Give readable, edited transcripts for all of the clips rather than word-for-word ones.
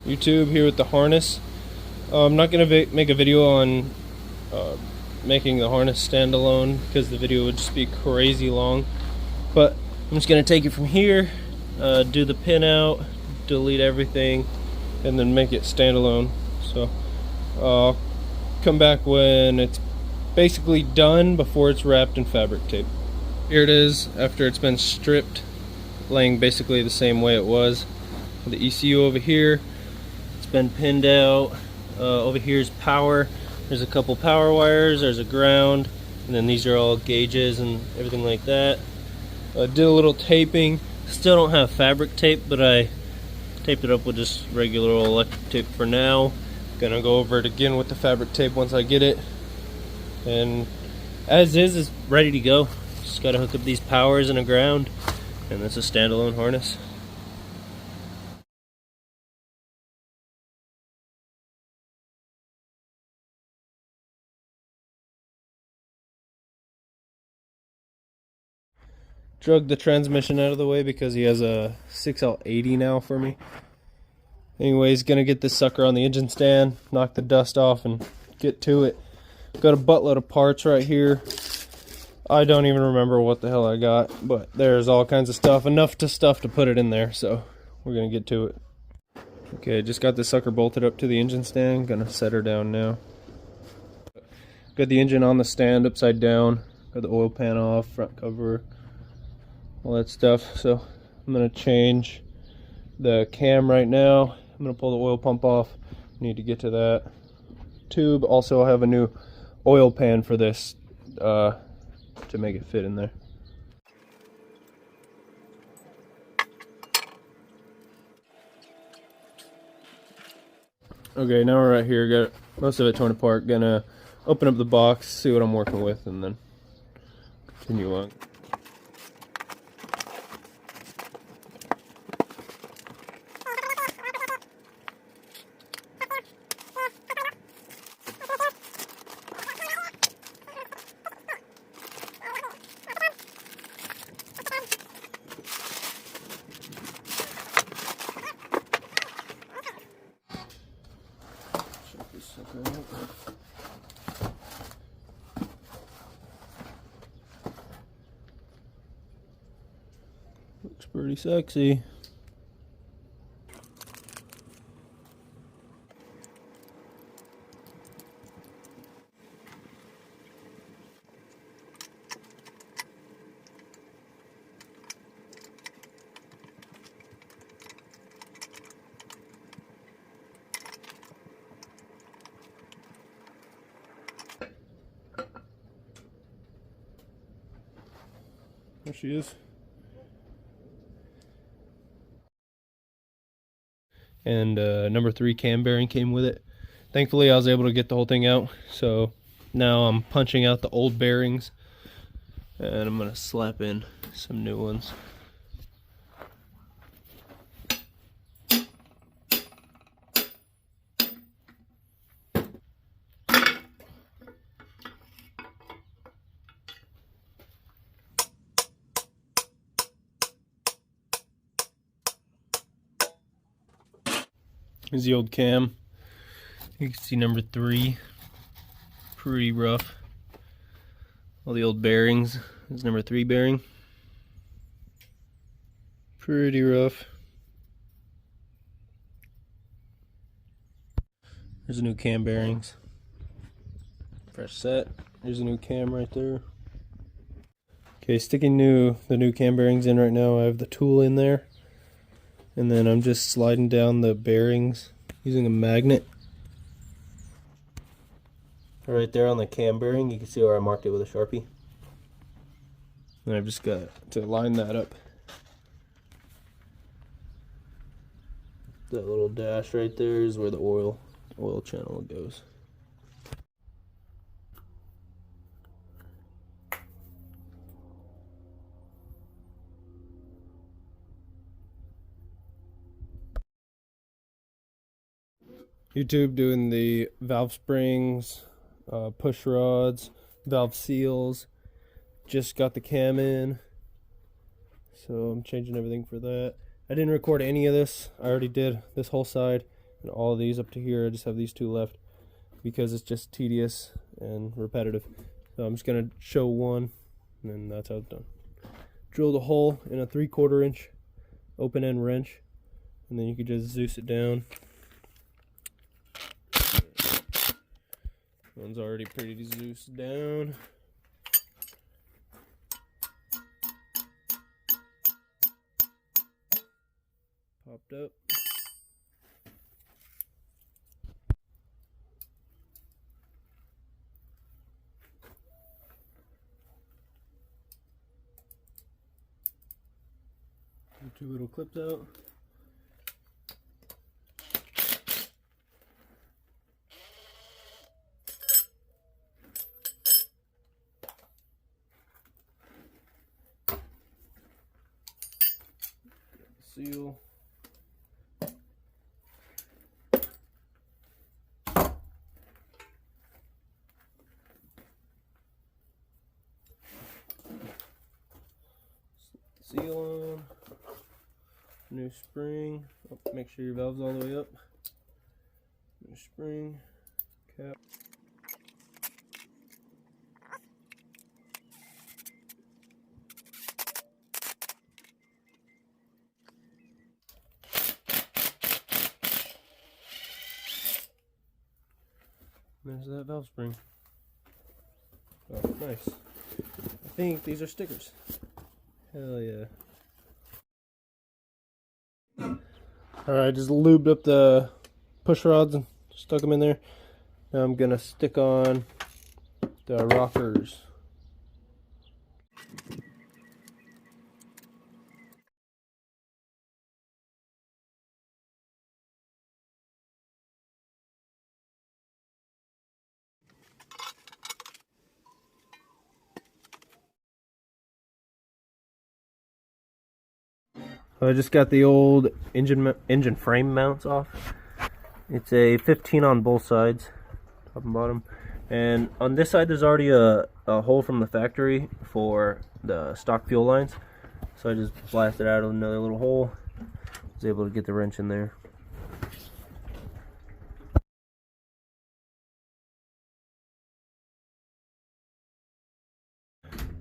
YouTube here with the harness. I'm not going to make a video on making the harness standalone because the video would just be crazy long, but I'm just going to take it from here, do the pin out, delete everything, and then make it standalone. So I'll come back when it's basically done before it's wrapped in fabric tape. Here it is after it's been stripped, laying basically the same way it was. The ECU over here, it's been pinned out. Over here is power. There's a couple power wires, there's a ground, and then these are all gauges and everything like that. Did a little taping. Still don't have fabric tape, but I taped it up with just regular old electric tape for now. Gonna go over it again with the fabric tape once I get it. And as is ready to go. Just gotta hook up these powers and a ground, and that's a standalone harness. Drug the transmission out of the way because he has a 6L80 now for me. Anyways, gonna get this sucker on the engine stand, knock the dust off, and get to it. Got a buttload of parts right here. I don't even remember what the hell I got, but there's all kinds of stuff, enough to put it in there, so we're gonna get to it. Okay, just got this sucker bolted up to the engine stand, gonna set her down now. Got the engine on the stand upside down, got the oil pan off, front cover, all that stuff. So I'm gonna change the cam right now. I'm gonna pull the oil pump off. Need to get to that tube. Also, I have a new oil pan for this to make it fit in there. Okay, now we're right here. Got most of it torn apart. Gonna open up the box, see what I'm working with, and then continue on. Looks pretty sexy. There she is. And number 3 cam bearing came with it. Thankfully I was able to get the whole thing out, so now I'm punching out the old bearings and I'm gonna slap in some new ones. Here's the old cam. You can see number 3. Pretty rough. All the old bearings. There's number 3 bearing. Pretty rough. There's the new cam bearings. Fresh set. There's a new cam right there. Okay, sticking the new cam bearings in right now. I have the tool in there. And then I'm just sliding down the bearings using a magnet. Right there on the cam bearing, you can see where I marked it with a Sharpie. And I've just got to line that up. That little dash right there is where the oil channel goes. YouTube doing the valve springs, push rods, valve seals. Just got the cam in, so I'm changing everything for that. I didn't record any of this. I already did this whole side. And all of these up to here, I just have these two left because it's just tedious and repetitive. So I'm just gonna show one, and then that's how it's done. Drill the hole in a 3/4 inch open end wrench, and then you can just Zeus it down. One's already pretty Zeused down. Popped up. Two little clips out. Seal. Seal on. New spring. Oh, make sure your valve's all the way up. New spring. Cap. There's that valve spring. Oh, nice. I think these are stickers. Hell yeah. Alright, just lubed up the push rods and stuck them in there. Now I'm gonna stick on the rockers. I just got the old engine frame mounts off. It's a 15 on both sides, top and bottom. And on this side there's already a hole from the factory for the stock fuel lines. So I just blasted out another little hole. Was able to get the wrench in there.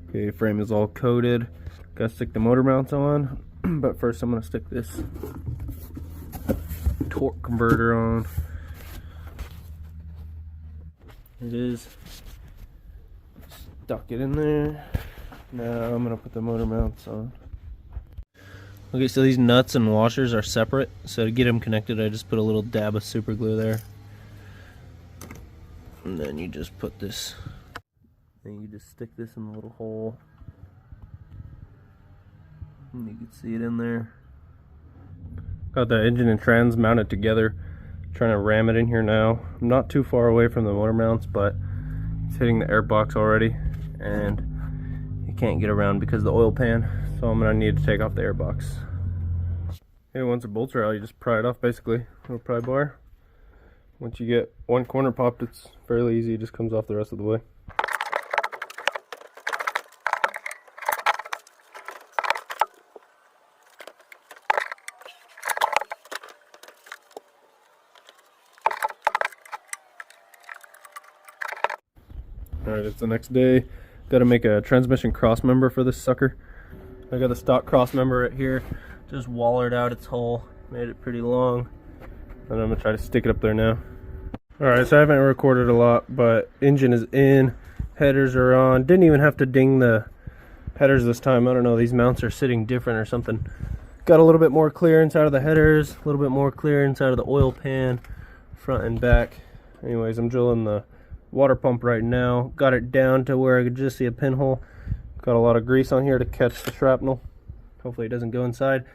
Okay, frame is all coated. Gotta stick the motor mounts on. But first I'm going to stick this torque converter on. It is. Stuck it in there. Now I'm going to put the motor mounts on. Okay, so these nuts and washers are separate. So to get them connected, I just put a little dab of super glue there. And then you just put this, and you just stick this in the little hole. And you can see it in there. Got the engine and trans mounted together. Trying to ram it in here now. I'm not too far away from the motor mounts, but it's hitting the air box already, and you can't get around because of the oil pan. So I'm gonna need to take off the air box. Okay, once the bolts are out, you just pry it off basically. Little pry bar. Once you get one corner popped, it's fairly easy. It just comes off the rest of the way. Alright, it's the next day. Got to make a transmission cross member for this sucker. I got the stock cross member right here. Just wallered out its hole. Made it pretty long. And I'm going to try to stick it up there now. Alright, so I haven't recorded a lot, but engine is in. Headers are on. Didn't even have to ding the headers this time. I don't know, these mounts are sitting different or something. Got a little bit more clearance out of the headers. A little bit more clearance out of the oil pan. Front and back. Anyways, I'm drilling the water pump right now. Got it down to where I could just see a pinhole. Got a lot of grease on here to catch the shrapnel. Hopefully it doesn't go inside.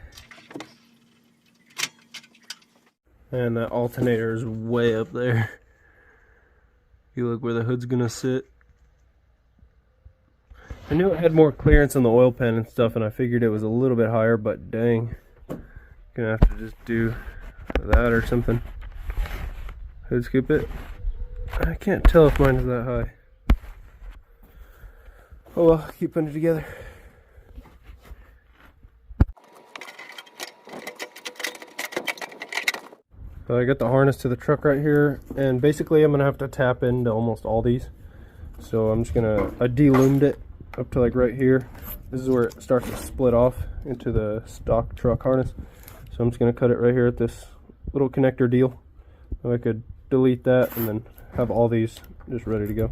And that alternator is way up there. You look where the hood's gonna sit. I knew it had more clearance on the oil pan and stuff, and I figured it was a little bit higher, but dang. Gonna have to just do that or something. Hood scoop it. I can't tell if mine is that high. Oh well, keep putting it together. So I got the harness to the truck right here, and basically I'm gonna have to tap into almost all these. So I'm just gonna, I de-loomed it up to like right here. This is where it starts to split off into the stock truck harness. So I'm just gonna cut it right here at this little connector deal. So I could delete that and then have all these just ready to go.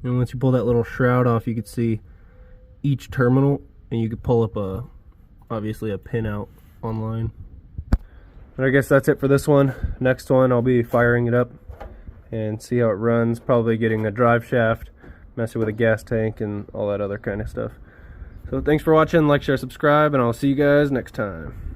And once you pull that little shroud off, you can see each terminal, and you could pull up obviously a pin out online. But I guess that's it for this one. Next one, I'll be firing it up and see how it runs. Probably getting a drive shaft, messing with a gas tank, and all that other kind of stuff. So thanks for watching. Like, share, subscribe, and I'll see you guys next time.